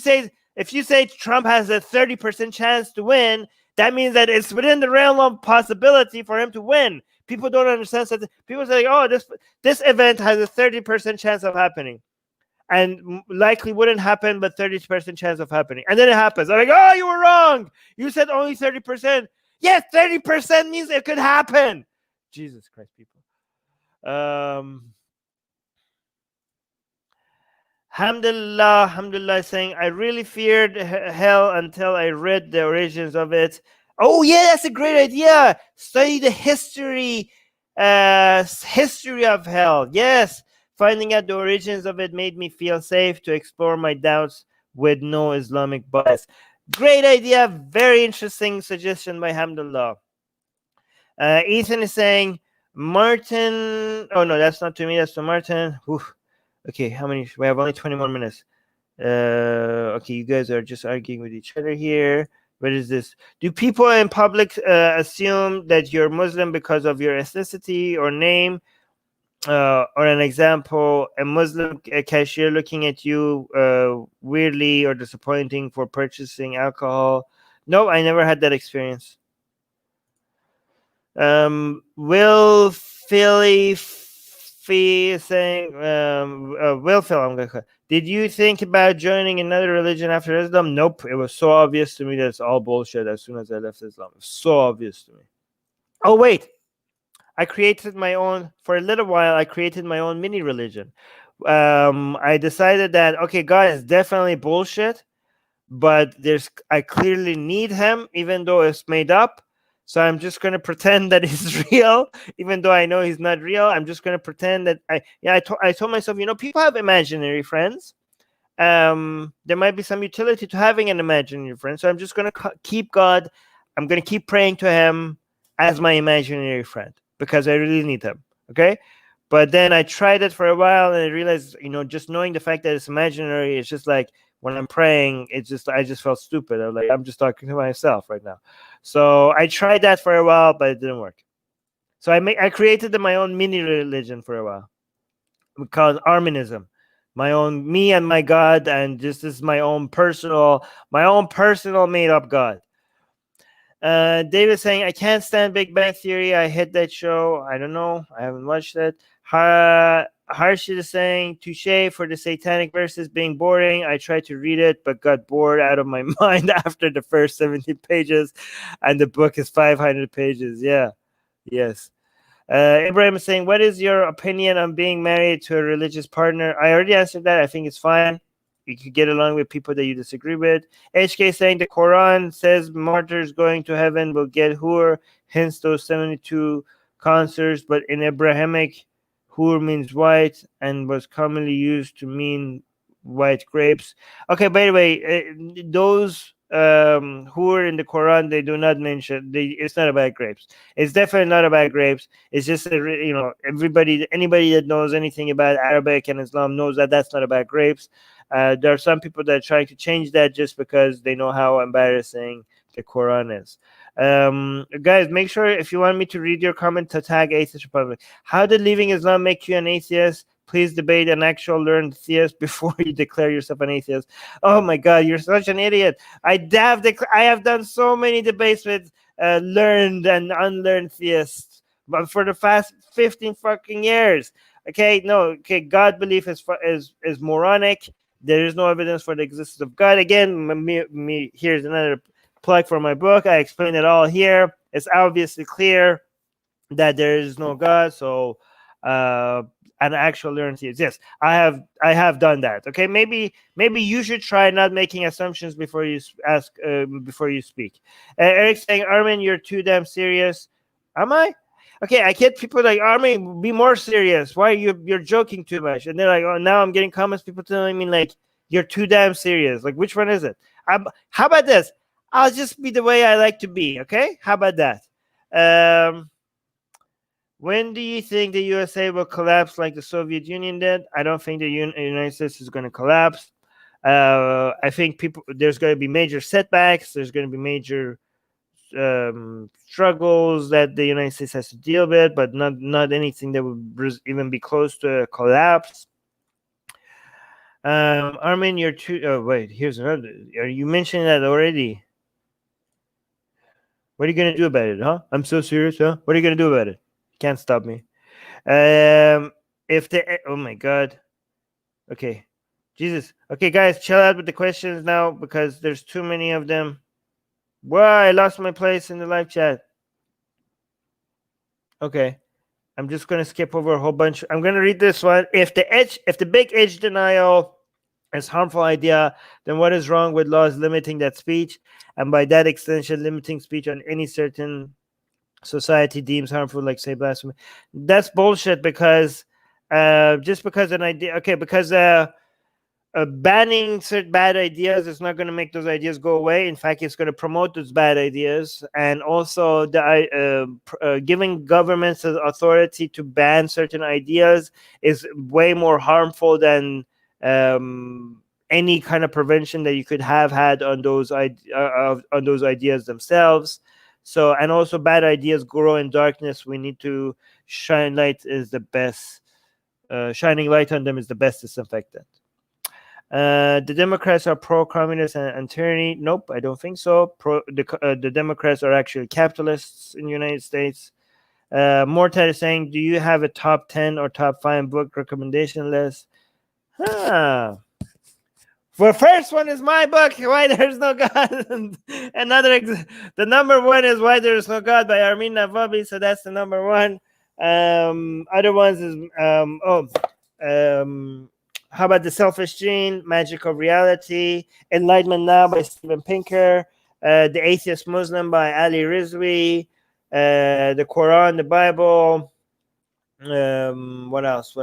say Trump has a 30% chance to win, that means that it's within the realm of possibility for him to win. People don't understand that. People say, oh, this event has a 30% chance of happening. And likely wouldn't happen, but 30% chance of happening. And then it happens. I'm like, oh, you were wrong. You said only 30%. Yes, 30% means it could happen. Jesus Christ, people. Alhamdulillah saying, I really feared hell until I read the origins of it. Oh, yeah, that's a great idea. Study the history of hell. Yes. Finding out the origins of it made me feel safe to explore my doubts with no Islamic bias. Great idea. Very interesting suggestion by Hamdullah. Ethan is saying, Martin. Oh, no, that's not to me. That's to Martin. Oof. Okay, how many? We have only 20 more minutes. Okay, you guys are just arguing with each other here. What is this? Do people in public assume that you're Muslim because of your ethnicity or name? Or an example, a Muslim cashier looking at you weirdly or disappointing for purchasing alcohol. No, I never had that experience. Will Philly saying, Will Phil, I'm going to. Did you think about joining another religion after Islam? Nope. It was so obvious to me that it's all bullshit as soon as I left Islam. It was so obvious to me. Oh, wait. I created my own, for a little while, I created my own mini religion. I decided that, okay, God is definitely bullshit, but I clearly need him, even though it's made up. So I'm just going to pretend that he's real, even though I know he's not real. I'm just going to pretend that I told myself, people have imaginary friends. There might be some utility to having an imaginary friend. So I'm just going to keep God. I'm going to keep praying to him as my imaginary friend, because I really need him. Okay. But then I tried it for a while and I realized, just knowing the fact that it's imaginary, it's just like when I'm praying, I just felt stupid. I was like, I'm just talking to myself right now. So I tried that for a while, but it didn't work. So I created my own mini religion for a while. We call it Arminism. My own, me and my God, and this is my own personal made up God. David saying, I can't stand Big Bang Theory. I hate that show. I don't know. I haven't watched it. Harshit is saying, touche for the satanic verses being boring. I tried to read it, but got bored out of my mind after the first 70 pages. And the book is 500 pages. Yeah. Yes. Ibrahim is saying, what is your opinion on being married to a religious partner? I already answered that. I think it's fine. You could get along with people that you disagree with. HK saying the Quran says martyrs going to heaven will get hur, hence those 72 concerts. But in Abrahamic, hur means white and was commonly used to mean white grapes. Okay, by the way, those who are in the Quran, they do not mention it's not about grapes. It's definitely not about grapes. It's just anybody that knows anything about Arabic and Islam knows that that's not about grapes. There are some people that are trying to change that just because they know how embarrassing the Quran is. Guys, make sure if you want me to read your comment to tag Atheist Republic. How did leaving Islam make you an atheist? Please debate an actual learned theist before you declare yourself an atheist. Oh my God, you're such an idiot. I have done so many debates with learned and unlearned theists, but for the past 15 fucking years. Okay, no, okay, God belief is moronic. There is no evidence for the existence of God. Again, here's another plug for my book. I explain it all here. It's obviously clear that there is no God. So, an actual learned theist. Yes, I have done that. Okay, maybe you should try not making assumptions before you before you speak. Eric's saying, Armin, you're too damn serious. Am I? Okay, I get people like, Armin, be more serious. Why you're joking too much? And they're like, oh, now I'm getting comments, people telling me like, you're too damn serious. Like, which one is it? How about this? I'll just be the way I like to be. Okay, how about that? When do you think the USA will collapse like the Soviet Union did? I don't think the United States is going to collapse. I think there's going to be major setbacks. There's going to be major struggles that the United States has to deal with, but not anything that would even be close to a collapse. Armin, you're too. Oh wait, here's another. Are you mentioning that already? What are you gonna do about it, huh? I'm so serious, huh? What are you gonna do about it? Can't stop me. Oh my God. Okay, Jesus. Okay, guys, chill out with the questions now because there's too many of them. Why I lost my place in the live chat. Okay, I'm just gonna skip over a whole bunch. I'm gonna read this one. If the big edge denial is harmful idea, then what is wrong with laws limiting that speech, and by that extension, limiting speech on any certain society deems harmful, like say blasphemy? That's bullshit because just because an idea, okay, because banning certain bad ideas is not going to make those ideas go away. In fact, it's going to promote those bad ideas. And also, giving governments the authority to ban certain ideas is way more harmful than any kind of prevention that you could have had on those ideas themselves. So, and also, bad ideas grow in darkness. We need to shine light. Is the best. Shining light on them is the best disinfectant. The Democrats are pro-communist and tyranny. Nope, I don't think so. The Democrats are actually capitalists in the United States. Mortad is saying, do you have a top 10 or top 5 book recommendation list? Huh. The first one is my book, Why There's No God. The number one is Why There's No God by Armin Navabi. So that's the number one. Other ones is how about The Selfish Gene, Magic of Reality, Enlightenment Now by Steven Pinker, The Atheist-Muslim by Ali Rizvi, The Quran, the Bible. What else?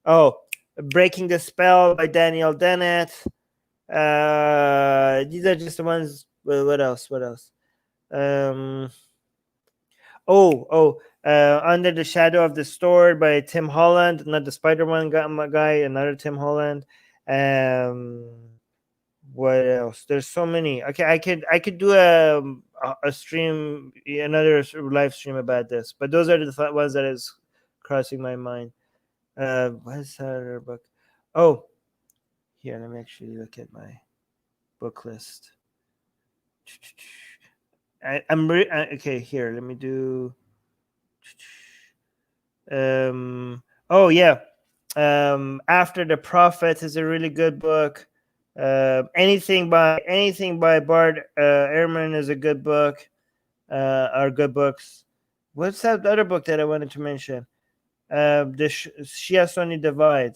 Oh, Breaking the Spell by Daniel Dennett. These are just the ones. What else? Under the Shadow of the Sword by Tim Holland, not the Spider-Man guy, another Tim Holland. What else? There's so many. Okay, I could do a stream, another live stream about this, but those are the ones that is crossing my mind. What is that other book? Oh, here, let me actually look at my book list. Okay, here, let me do. Oh yeah, After the Prophet is a really good book. Anything by Bart Ehrman is a good book. Are good books. What's that other book that I wanted to mention? The Shia Sunni Divide.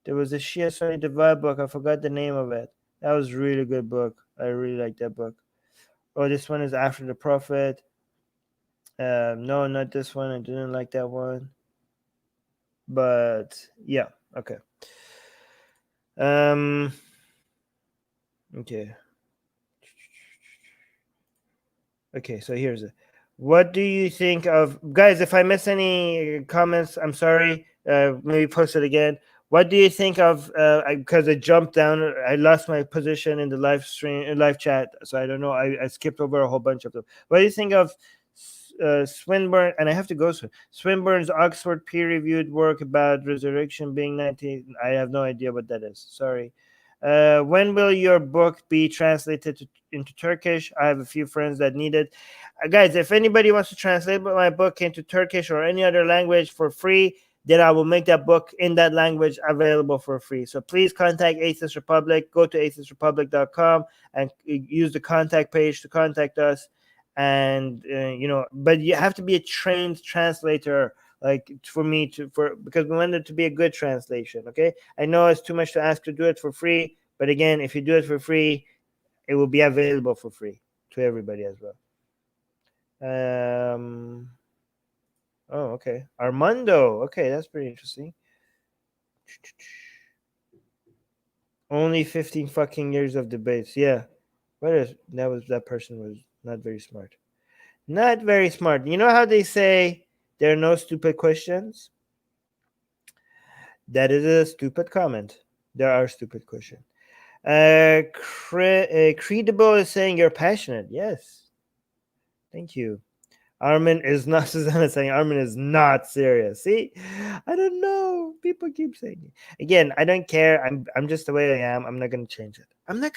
There was a Shia Sunni Divide book. I forgot the name of it. That was a really good book. I really like that book. Oh, this one is After the Prophet. No, not this one. I didn't like that one. But yeah, okay. Okay. Okay, so here's it. What do you think of, guys? If I miss any comments, I'm sorry. Maybe post it again. What do you think of? Because I jumped down, I lost my position in the live chat, so I don't know. I skipped over a whole bunch of them. What do you think of Swinburne? And I have to go soon. Swinburne's Oxford peer-reviewed work about resurrection being 19. I have no idea what that is. Sorry. When will your book be translated into Turkish? I have a few friends that need it. Guys, if anybody wants to translate my book into Turkish or any other language for free, then I will make that book in that language available for free. So please contact Atheist Republic. Go to atheistrepublic.com and use the contact page to contact us. And but you have to be a trained translator, like because we want it to be a good translation. Okay, I know it's too much to ask to do it for free, but again, if you do it for free, it will be available for free to everybody as well. Oh, okay. Armando. Okay, that's pretty interesting. Only 15 fucking years of debates. Yeah. That person was not very smart. Not very smart. You know how they say there are no stupid questions? That is a stupid comment. There are stupid questions. Credible is saying you're passionate. Yes. Thank you. Armin is not, Susanna saying Armin is not serious. See, I don't know. People keep saying it. Again, I don't care. I'm just the way I am. I'm not going to change it. I'm just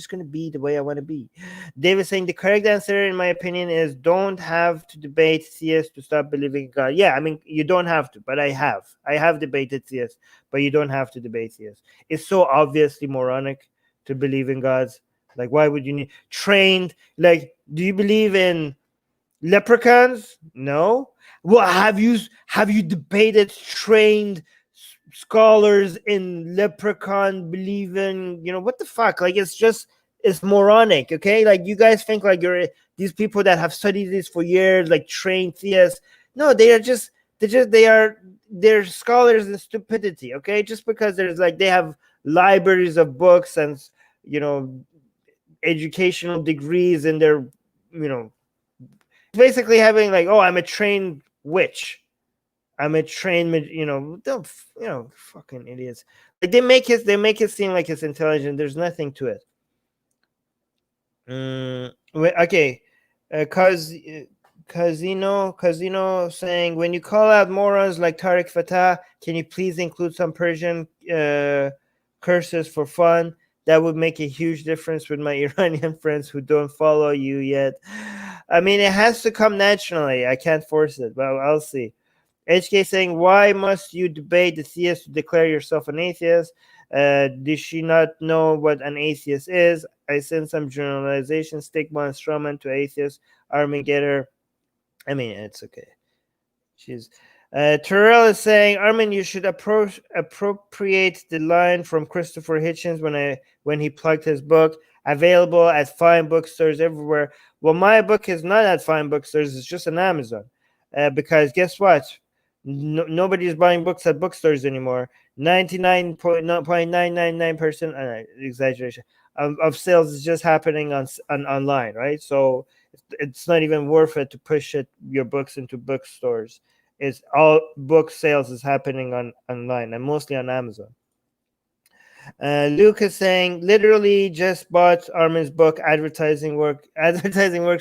going to be the way I want to be. David saying the correct answer, in my opinion, is don't have to debate theists to stop believing in God. Yeah, I mean, you don't have to, but I have. I have debated theists, but you don't have to debate theists. It's so obviously moronic to believe in gods. Like, why would you need trained? Like, do you believe in leprechauns? No. Well, have you debated trained scholars in leprechaun believing? What the fuck? Like, it's moronic. Okay, like you guys think like you're these people that have studied this for years, like trained theists. No, they're scholars in stupidity. Okay, just because there's like they have libraries of books and educational degrees in their basically having like, oh, I'm a trained witch, I'm a trained fucking idiots. Like they make it seem like it's intelligent. There's nothing to it. Okay. Casino saying, when you call out morons like Tariq Fatah, can you please include some Persian curses for fun? That would make a huge difference with my Iranian friends who don't follow you yet. I mean, it has to come naturally. I can't force it, but I'll see. HK saying, why must you debate the theist to declare yourself an atheist? Does she not know what an atheist is? I send some generalization, stigma, and strawman to atheists. Armin, get her. I mean, it's okay. She's Terrell is saying, Armin, you should appropriate the line from Christopher Hitchens when he plugged his book, available at fine bookstores everywhere. Well, my book is not at fine bookstores; it's just on Amazon. Because guess what? Nobody is buying books at bookstores anymore. 99.999% exaggeration of sales is just happening on online, right? So it's not even worth it to push your books into bookstores. It's all book sales is happening online and mostly on Amazon. Luke is saying, literally just bought Armin's book, Advertising Works,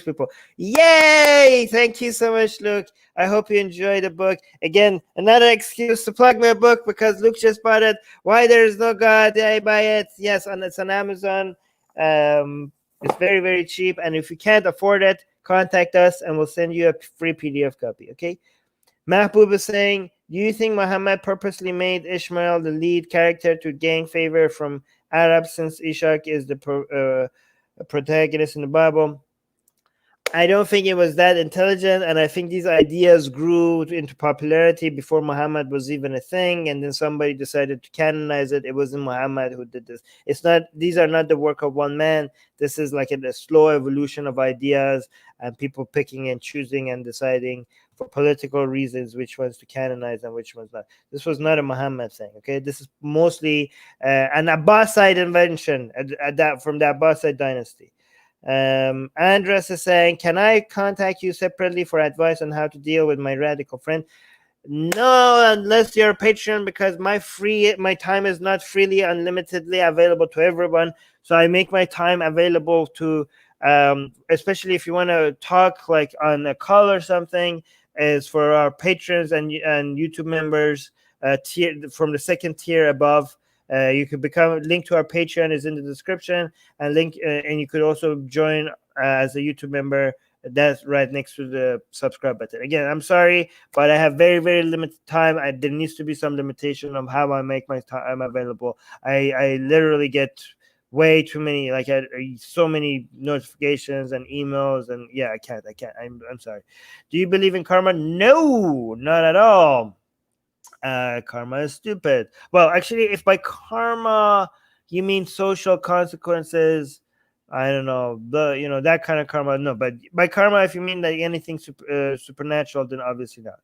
people. Yay! Thank you so much, Luke. I hope you enjoy the book. Again, another excuse to plug my book because Luke just bought it. Why There Is No God? I buy it. Yes, and it's on Amazon. It's very, very cheap. And if you can't afford it, contact us and we'll send you a free PDF copy, okay? Mahbub is saying, do you think Muhammad purposely made Ishmael the lead character to gain favor from Arabs since Ishaq is the protagonist in the Bible? I don't think it was that intelligent, and I think these ideas grew into popularity before Muhammad was even a thing, and then somebody decided to canonize it. It wasn't Muhammad who did this. These are not the work of one man. This is like a slow evolution of ideas and people picking and choosing and deciding for political reasons which ones to canonize and which ones not. This was not a Muhammad thing, okay? This is mostly an Abbasid invention from the Abbasid dynasty. Andres is saying, can I contact you separately for advice on how to deal with my radical friend? No, unless you're a patron, because my time is not freely, unlimitedly available to everyone. So I make my time available to, especially if you want to talk like on a call or something, is for our patrons and YouTube members, tier from the second tier above. You could become link to our Patreon is in the description, and and you could also join as a YouTube member. That's right next to the subscribe button. Again, I'm sorry, but I have very, very limited time. There needs to be some limitation of how I make my time available. I literally get way too many, like so many notifications and emails, and yeah, I can't. I'm sorry. Do you believe in karma? No, not at all. Karma is stupid. Well, actually, if by karma you mean social consequences, I don't know, that kind of karma. No, but by karma, if you mean like anything supernatural, then obviously not.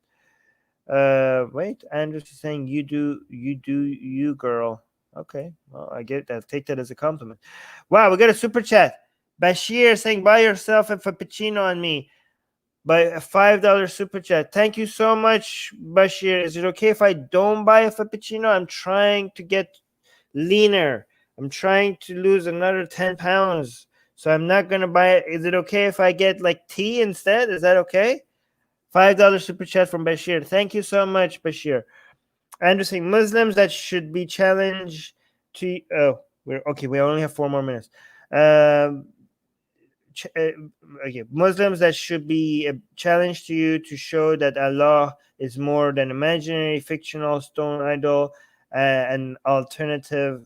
Wait, Andrew is saying you do, you girl. Okay, well, I get that. Take that as a compliment. Wow, we got a super chat. Bashir saying buy yourself a frappuccino on me by a $5 super chat. Thank you so much, Bashir. Is it okay if I don't buy a frappuccino? I'm trying to get leaner. I'm trying to lose another 10 pounds. So I'm not going to buy it. Is it okay if I get like tea instead? Is that okay? $5 super chat from Bashir. Thank you so much, Bashir. Andrew saying Muslims that should be challenged to. Oh, we're okay. We only have 4 more minutes. Okay, Muslims that should be a challenge to you to show that Allah is more than imaginary, fictional, stone idol, an alternative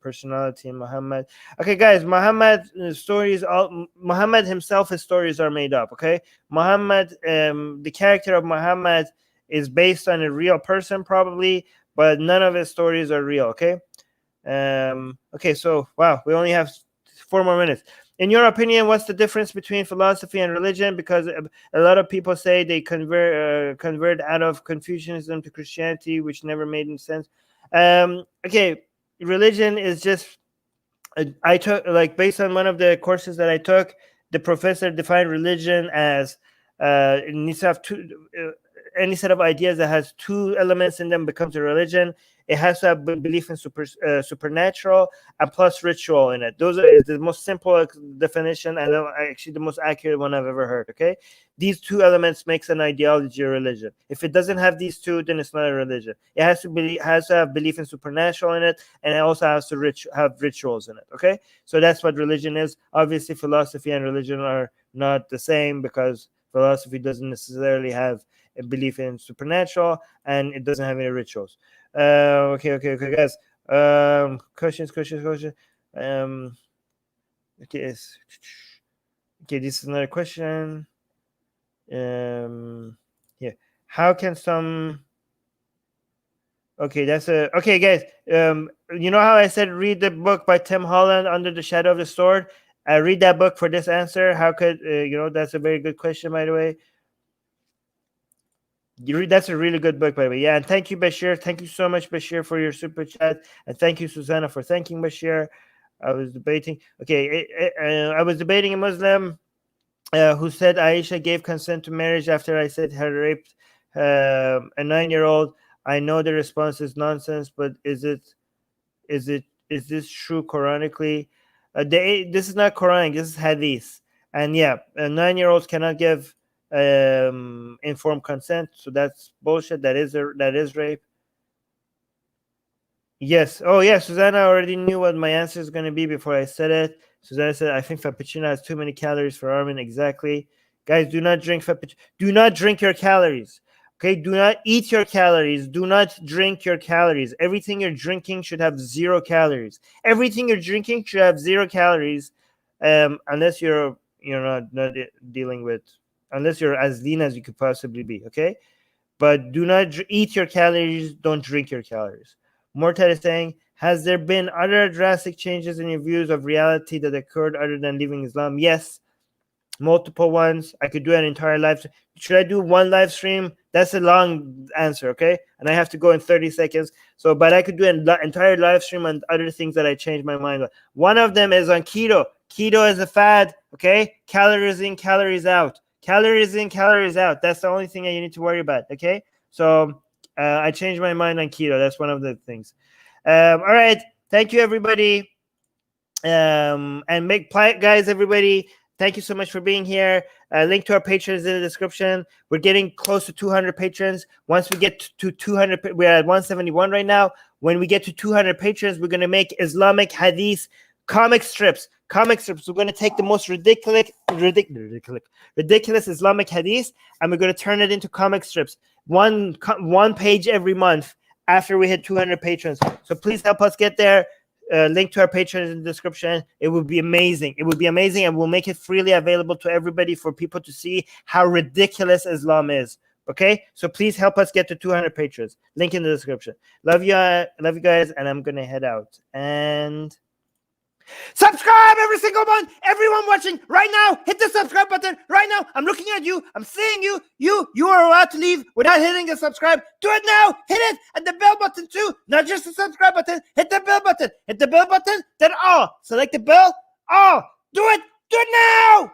personality in Muhammad. Okay, guys, Muhammad stories. Muhammad himself, his stories are made up. Okay, Muhammad, the character of Muhammad is based on a real person, probably, but none of his stories are real. Okay. Okay, so wow, we only have 4 more minutes. In your opinion, what's the difference between philosophy and religion? Because a lot of people say they convert out of Confucianism to Christianity, which never made any sense. Okay, religion is just I took, like, based on one of the courses that I took, the professor defined religion as it needs to have any set of ideas that has 2 elements in them becomes a religion. It has to have belief in supernatural and plus ritual in it. Those are the most simple definition, and actually the most accurate one I've ever heard. Okay, these 2 elements makes an ideology a religion. If it doesn't have these 2, then it's not a religion. It has to have belief in supernatural in it, and it also has to have rituals in it. Okay, so that's what religion is. Obviously, philosophy and religion are not the same, because philosophy doesn't necessarily have a belief in supernatural, and it doesn't have any rituals. Okay, guys. Questions. Okay, okay. This is another question. Yeah. How can some? Okay, okay, guys. You know how I said read the book by Tim Holland, Under the Shadow of the Sword? Read that book for this answer. How could That's a very good question, by the way. That's a really good book, by the way. Yeah, and thank you, Bashir. Thank you so much, Bashir, for your super chat, and thank you, Susanna, for thanking Bashir. I was debating. Okay, I was debating a Muslim who said Aisha gave consent to marriage after I said her raped a 9-year-old. I know the response is nonsense, but is this true Quranically? This is not Quranic. This is Hadith, and yeah, 9-year-olds cannot give informed consent, so that's bullshit. That is rape. Yes. Oh yeah, Susanna already knew what my answer is going to be before I said it. Susanna said, I think frappuccino has too many calories for Armin. Exactly. Guys, do not drink frappuccino. Do not drink your calories. Okay, do not eat your calories. Do not drink your calories. Everything you're drinking should have 0 calories. Everything you're drinking should have 0 calories, unless you're not dealing with, unless you're as lean as you could possibly be. Okay, but do not eat your calories. Don't drink your calories. Mortad is saying, has there been other drastic changes in your views of reality that occurred other than leaving Islam? Yes, multiple ones. I could do an entire live stream. Should I do one live stream? That's a long answer, okay? And I have to go in 30 seconds. So, but I could do an entire live stream on other things that I changed my mind on. One of them is on keto. Keto is a fad, okay? Calories in, calories out. Calories in, calories out. That's the only thing that you need to worry about, okay? So I changed my mind on keto. That's one of the things. All right. Thank you, everybody. And guys, everybody, thank you so much for being here. Link to our patrons in the description. We're getting close to 200 patrons. Once we get to 200, we're at 171 right now. When we get to 200 patrons, we're going to make Islamic Hadith comic strips. We're going to take the most ridiculous Islamic Hadith, and we're going to turn it into comic strips. One page every month after we hit 200 patrons. So please help us get there. Link to our patrons in the description. It would be amazing. It would be amazing, and we'll make it freely available to everybody for people to see how ridiculous Islam is. Okay, so please help us get to 200 patrons. Link in the description. Love you guys, and I'm gonna head out and subscribe every single one. Everyone watching right now, hit the subscribe button right now. I'm looking at you. I'm seeing you. You are about to leave without hitting the subscribe. Do it now. Hit it, and the bell button too. Not just the subscribe button. Hit the bell button. Hit the bell button. Then all. Select the bell. All. Do it. Do it now.